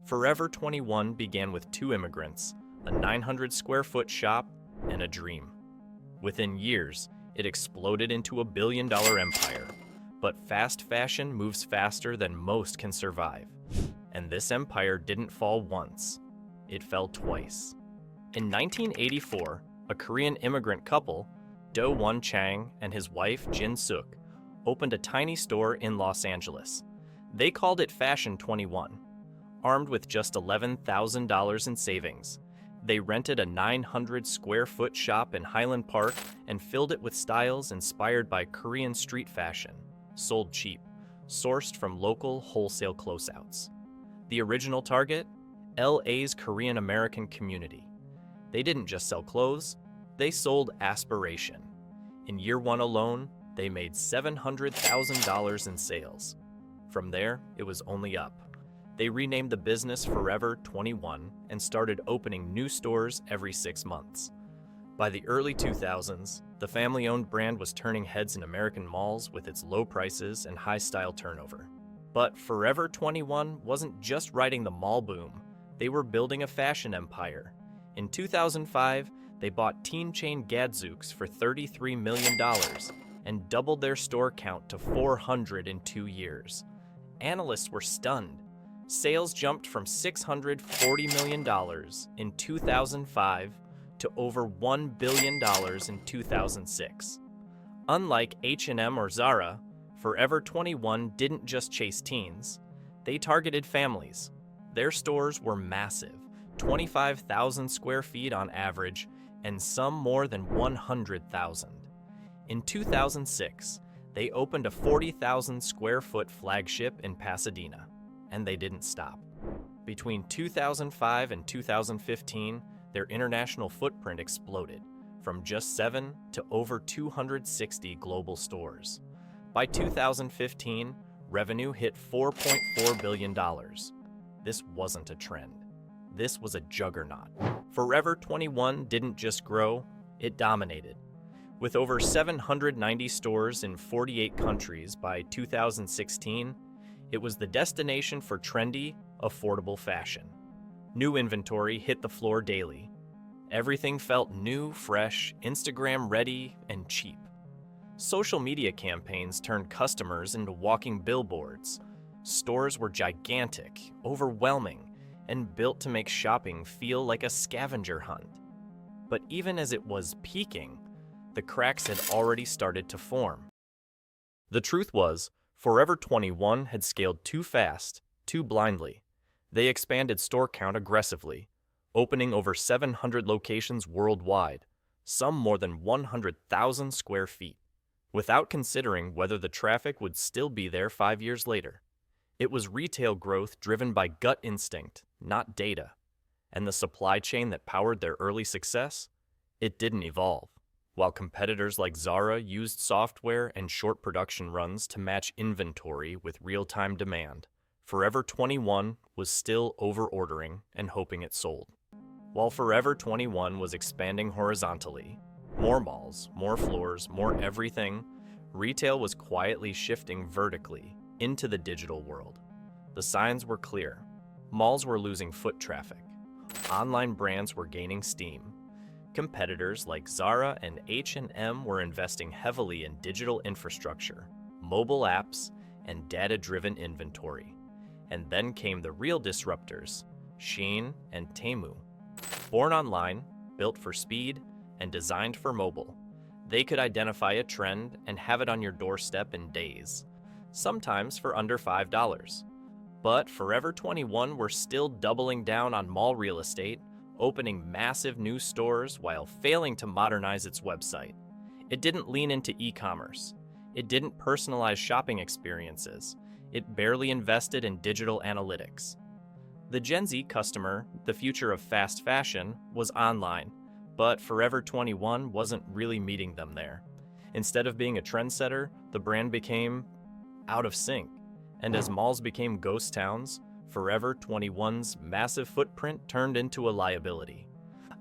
Forever 21 began with two immigrants, a 900 square foot shop, and a dream. Within years, it exploded into a billion-dollar empire. But fast fashion moves faster than most can survive. And this empire didn't fall once, it fell twice. In 1984, a Korean immigrant couple, Do-won Chang and his wife Jin Suk, opened a tiny store in Los Angeles. They called it Fashion 21. Armed with just $11,000 in savings, they rented a 900 square foot shop in Highland Park and filled it with styles inspired by Korean street fashion, sold cheap, sourced from local wholesale closeouts. The original target? LA's Korean American community. They didn't just sell clothes, they sold aspiration. In year one alone, they made $700,000 in sales. From there, it was only up. They renamed the business Forever 21 and started opening new stores every 6 months. By the early 2000s, the family-owned brand was turning heads in American malls with its low prices and high-style turnover. But Forever 21 wasn't just riding the mall boom, they were building a fashion empire. In 2005, they bought teen chain Gadzooks for $33 million and doubled their store count to 400 in 2 years. Analysts were stunned. Sales jumped from $640 million in 2005 to over $1 billion in 2006. Unlike H&M or Zara, Forever 21 didn't just chase teens. They targeted families. Their stores were massive, 25,000 square feet on average, and some more than 100,000. In 2006, they opened a 40,000 square foot flagship in Pasadena. And they didn't stop. Between 2005 and 2015, their international footprint exploded, from just 7 to over 260 global stores. By 2015, revenue hit $4.4 billion. This wasn't a trend. This was a juggernaut. Forever 21 didn't just grow, it dominated. With over 790 stores in 48 countries by 2016, it was the destination for trendy, affordable fashion. New inventory hit the floor daily. Everything felt new, fresh, Instagram-ready, and cheap. Social media campaigns turned customers into walking billboards. Stores were gigantic, overwhelming, and built to make shopping feel like a scavenger hunt. But even as it was peaking, the cracks had already started to form. The truth was, Forever 21 had scaled too fast, too blindly. They expanded store count aggressively, opening over 700 locations worldwide, some more than 100,000 square feet, without considering whether the traffic would still be there 5 years later. It was retail growth driven by gut instinct, not data. And the supply chain that powered their early success? It didn't evolve. While competitors like Zara used software and short production runs to match inventory with real-time demand, Forever 21 was still over-ordering and hoping it sold. While Forever 21 was expanding horizontally, more malls, more floors, more everything, retail was quietly shifting vertically into the digital world. The signs were clear. Malls were losing foot traffic. Online brands were gaining steam. Competitors like Zara and H&M were investing heavily in digital infrastructure, mobile apps, and data-driven inventory. And then came the real disruptors, Shein and Temu. Born online, built for speed, and designed for mobile, they could identify a trend and have it on your doorstep in days, sometimes for under $5. But Forever 21 were still doubling down on mall real estate, opening massive new stores while failing to modernize its website. It didn't lean into e-commerce. It didn't personalize shopping experiences. It barely invested in digital analytics. The Gen Z customer, the future of fast fashion, was online, but Forever 21 wasn't really meeting them there. Instead of being a trendsetter, the brand became out of sync. And as malls became ghost towns, Forever 21's massive footprint turned into a liability.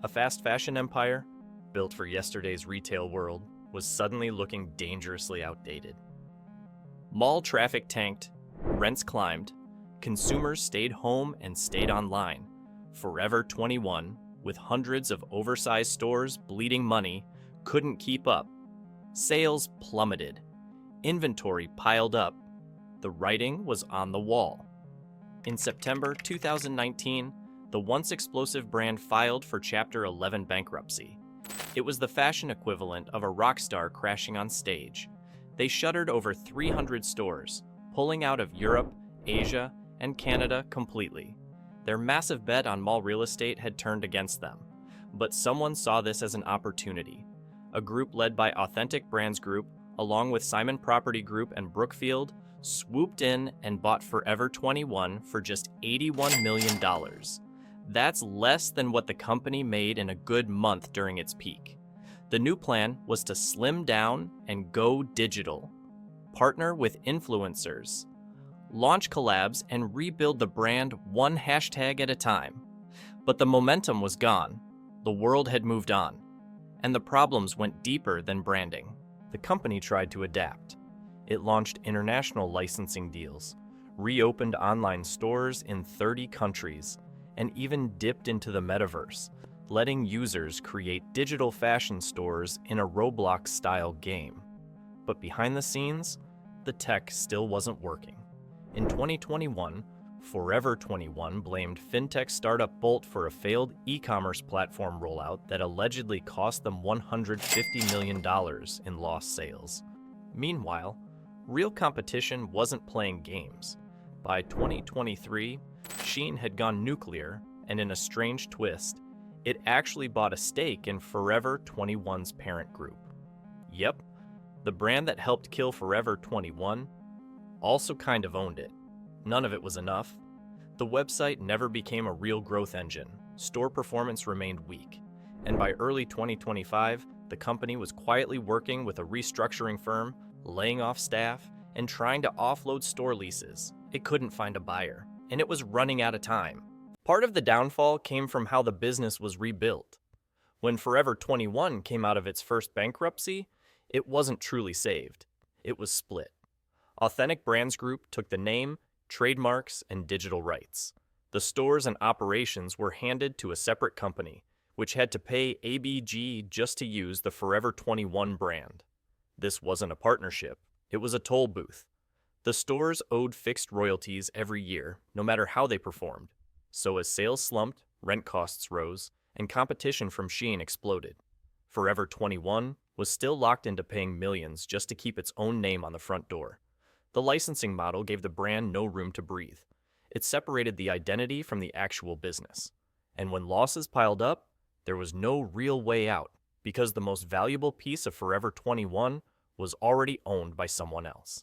A fast fashion empire, built for yesterday's retail world, was suddenly looking dangerously outdated. Mall traffic tanked, rents climbed, consumers stayed home and stayed online. Forever 21, with hundreds of oversized stores bleeding money, couldn't keep up. Sales plummeted. Inventory piled up. The writing was on the wall. In September 2019, the once explosive brand filed for Chapter 11 bankruptcy. It was the fashion equivalent of a rock star crashing on stage. They shuttered over 300 stores, pulling out of Europe, Asia, and Canada completely. Their massive bet on mall real estate had turned against them, but someone saw this as an opportunity. A group led by Authentic Brands Group, along with Simon Property Group and Brookfield, swooped in and bought Forever 21 for just $81 million. That's less than what the company made in a good month during its peak. The new plan was to slim down and go digital, partner with influencers, launch collabs, and rebuild the brand one hashtag at a time. But the momentum was gone. The world had moved on, and the problems went deeper than branding. The company tried to adapt. It launched international licensing deals, reopened online stores in 30 countries, and even dipped into the metaverse, letting users create digital fashion stores in a Roblox-style game. But behind the scenes, the tech still wasn't working. In 2021, Forever 21 blamed fintech startup Bolt for a failed e-commerce platform rollout that allegedly cost them $150 million in lost sales. Meanwhile, real competition wasn't playing games. By 2023, Shein had gone nuclear, and in a strange twist, it actually bought a stake in Forever 21's parent group. Yep, the brand that helped kill Forever 21 also kind of owned it. None of it was enough. The website never became a real growth engine. Store performance remained weak. And by early 2025, the company was quietly working with a restructuring firm, laying off staff, and trying to offload store leases. It couldn't find a buyer, and it was running out of time. Part of the downfall came from how the business was rebuilt. When Forever 21 came out of its first bankruptcy, it wasn't truly saved. It was split. Authentic Brands Group took the name, trademarks, and digital rights. The stores and operations were handed to a separate company, which had to pay ABG just to use the Forever 21 brand. This wasn't a partnership, it was a toll booth. The stores owed fixed royalties every year, no matter how they performed. So as sales slumped, rent costs rose, and competition from Shein exploded. Forever 21 was still locked into paying millions just to keep its own name on the front door. The licensing model gave the brand no room to breathe. It separated the identity from the actual business. And when losses piled up, there was no real way out, because the most valuable piece of Forever 21 was already owned by someone else.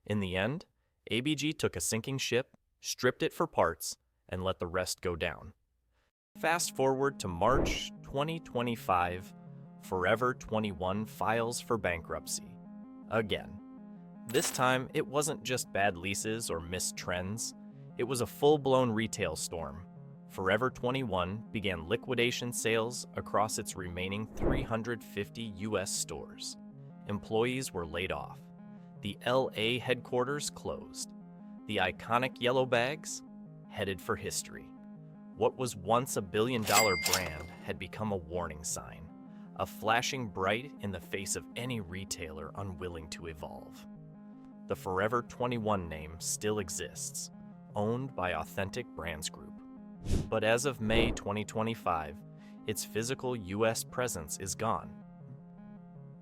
In the end, ABG took a sinking ship, stripped it for parts, and let the rest go down. Fast forward to March 2025, Forever 21 files for bankruptcy. Again. This time, it wasn't just bad leases or missed trends. It was a full-blown retail storm. Forever 21 began liquidation sales across its remaining 350 U.S. stores. Employees were laid off. The LA headquarters closed. The iconic yellow bags headed for history. What was once a billion-dollar brand had become a warning sign, a flashing bright in the face of any retailer unwilling to evolve. The Forever 21 name still exists, owned by Authentic Brands Group. But as of May 2025, its physical U.S. presence is gone.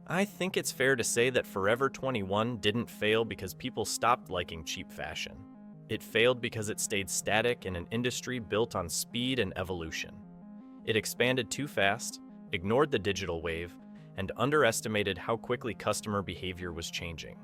I think it's fair to say that Forever 21 didn't fail because people stopped liking cheap fashion. It failed because it stayed static in an industry built on speed and evolution. It expanded too fast, ignored the digital wave, and underestimated how quickly customer behavior was changing.